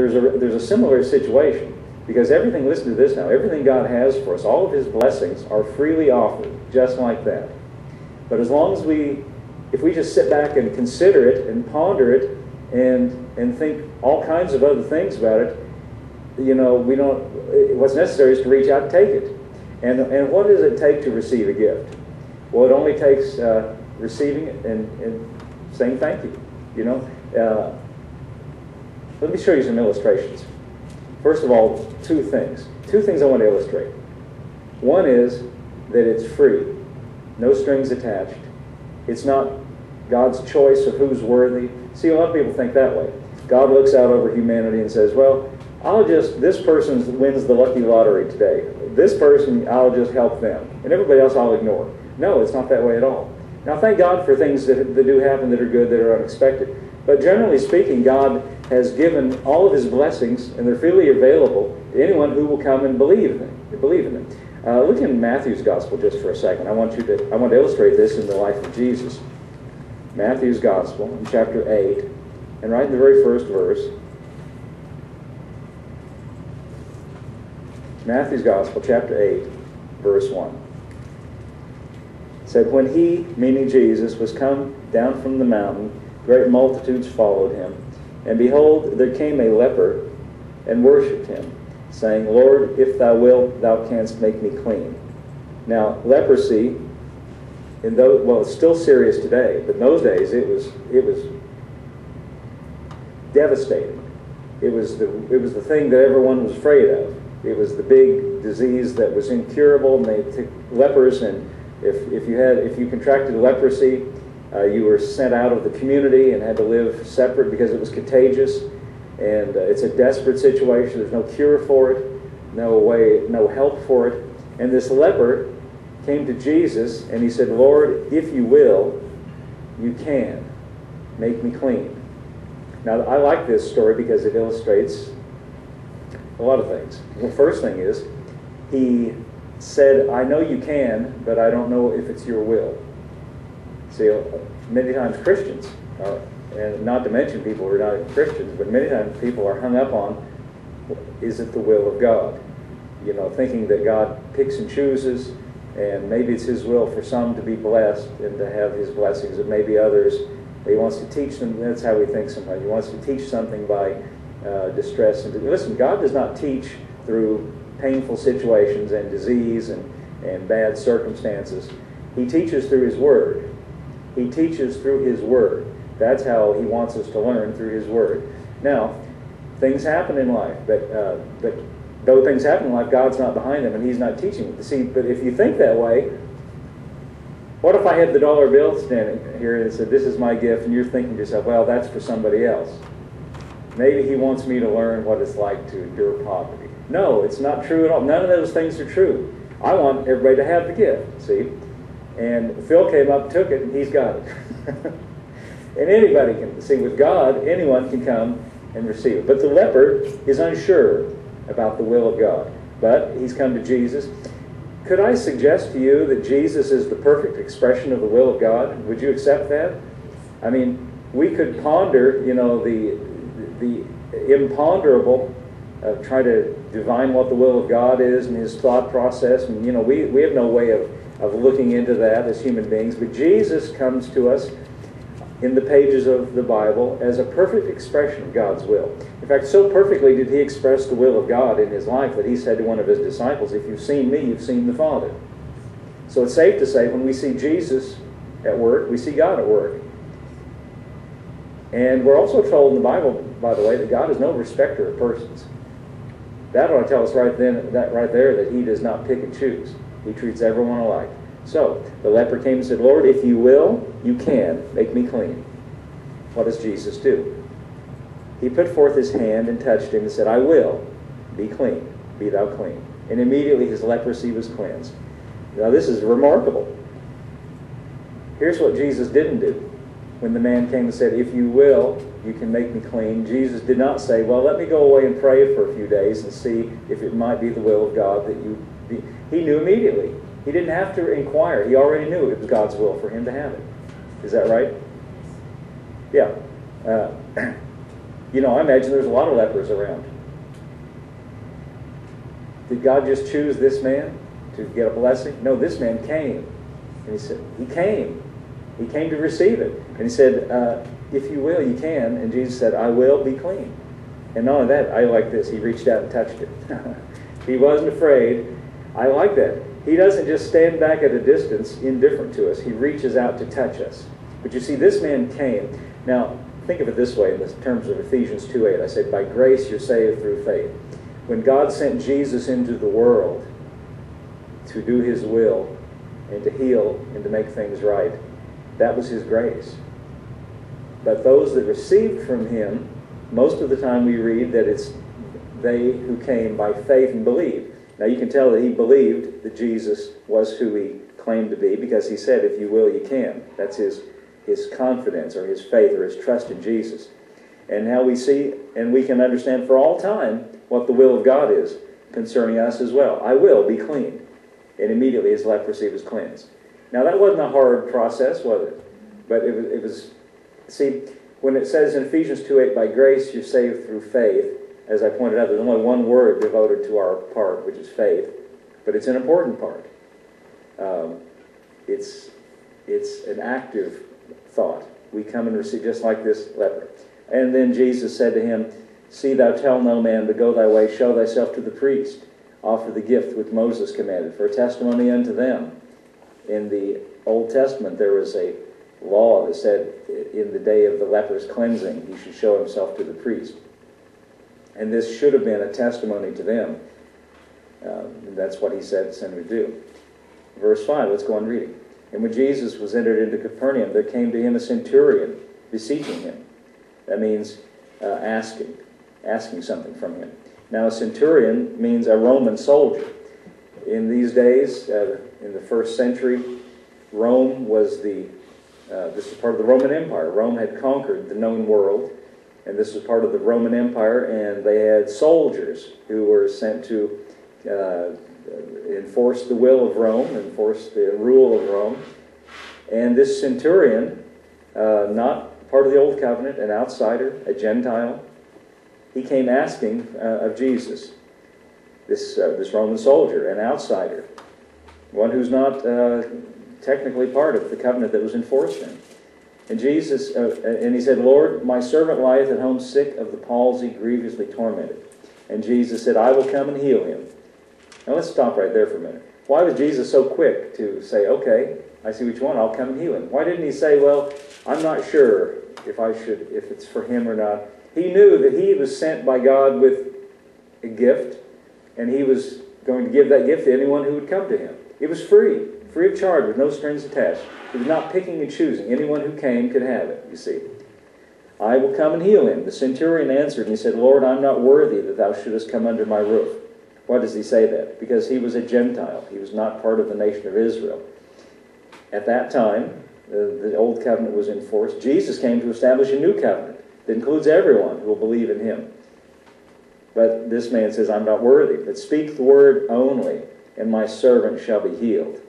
there's a similar situation, because everything, listen to this now, everything God has for us, all of His blessings are freely offered, just like that. But as long as if we just sit back and consider it and ponder it and think all kinds of other things about it, what's necessary is to reach out and take it. And what does it take to receive a gift? Well, it only takes receiving it and saying thank you. Let me show you some illustrations. First of all, two things I want to illustrate. One is that it's free, no strings attached. It's not God's choice of who's worthy. See, a lot of people think that way. God looks out over humanity and says, well, this person wins the lucky lottery today. This person, I'll just help them. And everybody else I'll ignore. No, it's not that way at all. Now, thank God for things that do happen that are good, that are unexpected. But generally speaking, God has given all of His blessings, and they're freely available to anyone who will come and believe in them. Look in Matthew's Gospel just for a second. I want to illustrate this in the life of Jesus. Matthew's Gospel, in chapter 8, and right in the very first verse. Matthew's Gospel, chapter 8, verse 1. It said, when He, meaning Jesus, was come down from the mountain, great multitudes followed Him. And behold, there came a leper and worshipped Him, saying, Lord, if Thou wilt, Thou canst make me clean. Now, leprosy, it's still serious today, but in those days it was devastating. It was the thing that everyone was afraid of. It was the big disease that was incurable, and they took lepers, and if you contracted leprosy, you were sent out of the community and had to live separate because it was contagious. And it's a desperate situation. There's no cure for it, no help for it. And this leper came to Jesus and he said, Lord, if you will, you can make me clean. Now, I like this story because it illustrates a lot of things. The first thing is, he said, I know you can, but I don't know if it's your will. See, many times Christians, and not to mention people who are not Christians, but many times people are hung up on, is it the will of God? Thinking that God picks and chooses, and maybe it's His will for some to be blessed and to have His blessings, and maybe others, He wants to teach them. That's how we think sometimes. He wants to teach something by distress. And listen, God does not teach through painful situations and disease and bad circumstances. He teaches through His Word. He teaches through His Word. That's how He wants us to learn, through His Word. Now, things happen in life, but though things happen in life, God's not behind them and He's not teaching them. See, but if you think that way, what if I had the dollar bill standing here and said, this is my gift, and you're thinking to yourself, well, that's for somebody else. Maybe He wants me to learn what it's like to endure poverty. No, it's not true at all. None of those things are true. I want everybody to have the gift, see? And Phil came up, took it, and he's got it. And anybody can. See, with God, anyone can come and receive it. But the leper is unsure about the will of God. But he's come to Jesus. Could I suggest to you that Jesus is the perfect expression of the will of God? Would you accept that? I mean, we could ponder, the imponderable, try to divine what the will of God is and His thought process. And, we have no way of looking into that as human beings. But Jesus comes to us in the pages of the Bible as a perfect expression of God's will. In fact, so perfectly did He express the will of God in His life that He said to one of His disciples, if you've seen me, you've seen the Father. So it's safe to say when we see Jesus at work, we see God at work. And we're also told in the Bible, by the way, that God is no respecter of persons. That ought to tell us right there that He does not pick and choose. He treats everyone alike. So, the leper came and said, Lord, if you will, you can make me clean. What does Jesus do? He put forth His hand and touched him and said, I will, be clean, be thou clean. And immediately his leprosy was cleansed. Now this is remarkable. Here's what Jesus didn't do. When the man came and said, if you will, you can make me clean, Jesus did not say, well, let me go away and pray for a few days and see if it might be the will of God that you be. He knew immediately. He didn't have to inquire. He already knew it was God's will for him to have it. Is that right? Yeah. You know, I imagine there's a lot of lepers around. Did God just choose this man to get a blessing? No, this man came. And he said, he came. He came to receive it. And he said, if you will, you can. And Jesus said, I will, be clean. And not only that, I like this. He reached out and touched it. He wasn't afraid. I like that. He doesn't just stand back at a distance, indifferent to us. He reaches out to touch us. But you see, this man came. Now, think of it this way in the terms of Ephesians 2:8. I said, by grace you're saved through faith. When God sent Jesus into the world to do his will and to heal and to make things right, that was his grace. But those that received from him, most of the time we read that it's they who came by faith and believed. Now you can tell that he believed that Jesus was who he claimed to be, because he said, if you will, you can. That's his confidence or his faith or his trust in Jesus. And how we see and we can understand for all time what the will of God is concerning us as well. I will be clean. And immediately his leprosy was cleansed. Now that wasn't a hard process, was it? But it was, see, when it says in Ephesians 2:8, by grace you're saved through faith, as I pointed out, there's only one word devoted to our part, which is faith, but it's an important part. It's an active thought. We come and receive, just like this leper. And then Jesus said to him, see thou tell no man, but go thy way, show thyself to the priest, offer the gift which Moses commanded, for a testimony unto them. In the Old Testament there was a law that said in the day of the leper's cleansing he should show himself to the priest. And this should have been a testimony to them. That's what he said send him to do. Verse 5, let's go on reading. And when Jesus was entered into Capernaum, there came to him a centurion, beseeching him. That means asking something from him. Now a centurion means a Roman soldier. In these days, in the first century, Rome was this is part of the Roman Empire. Rome had conquered the known world, and this was part of the Roman Empire, and they had soldiers who were sent to enforce the will of Rome, enforce the rule of Rome. And this centurion, not part of the Old Covenant, an outsider, a Gentile, he came asking of Jesus, this Roman soldier, an outsider, one who's not technically part of the covenant that was enforced then. And Jesus, and he said, Lord, my servant lieth at home sick of the palsy, grievously tormented. And Jesus said, I will come and heal him. Now let's stop right there for a minute. Why was Jesus so quick to say, okay, I see what you want, I'll come and heal him? Why didn't he say, well, I'm not sure if it's for him or not? He knew that he was sent by God with a gift, and he was going to give that gift to anyone who would come to him. It was free of charge, with no strings attached. He was not picking and choosing. Anyone who came could have it, you see. I will come and heal him. The centurion answered, and he said, Lord, I'm not worthy that thou shouldest come under my roof. Why does he say that? Because he was a Gentile. He was not part of the nation of Israel. At that time, the old covenant was enforced. Jesus came to establish a new covenant that includes everyone who will believe in him. But this man says, I'm not worthy, but speak the word only, and my servant shall be healed.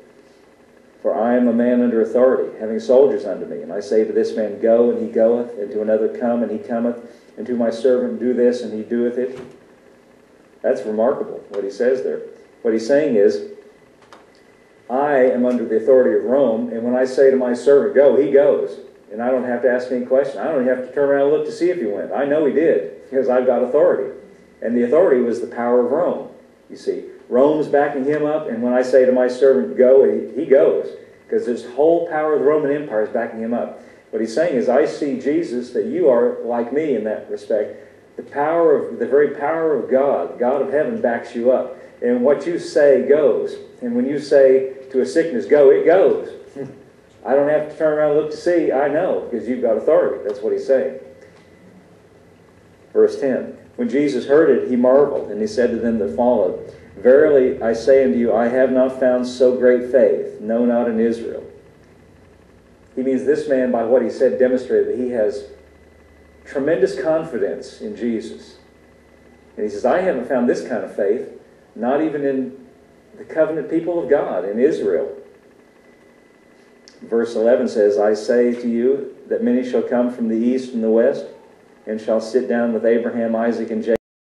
For I am a man under authority, having soldiers under me. And I say to this man, go, and he goeth, and to another, come, and he cometh, and to my servant, do this, and he doeth it. That's remarkable, what he says there. What he's saying is, I am under the authority of Rome, and when I say to my servant, go, he goes. And I don't have to ask any question. I don't even have to turn around and look to see if he went. I know he did, because I've got authority. And the authority was the power of Rome, you see. Rome's backing him up, and when I say to my servant, go, he goes. Because this whole power of the Roman Empire is backing him up. What he's saying is, I see, Jesus, that you are like me in that respect. The very power of God, God of heaven, backs you up. And what you say goes. And when you say to a sickness, go, it goes. I don't have to turn around and look to see. I know, because you've got authority. That's what he's saying. Verse 10. When Jesus heard it, he marveled, and he said to them that followed, Verily I say unto you, I have not found so great faith, no, not in Israel. He means this man, by what he said, demonstrated that he has tremendous confidence in Jesus. And he says, I haven't found this kind of faith, not even in the covenant people of God, in Israel. Verse 11 says, I say to you that many shall come from the east and the west, and shall sit down with Abraham, Isaac, and Jacob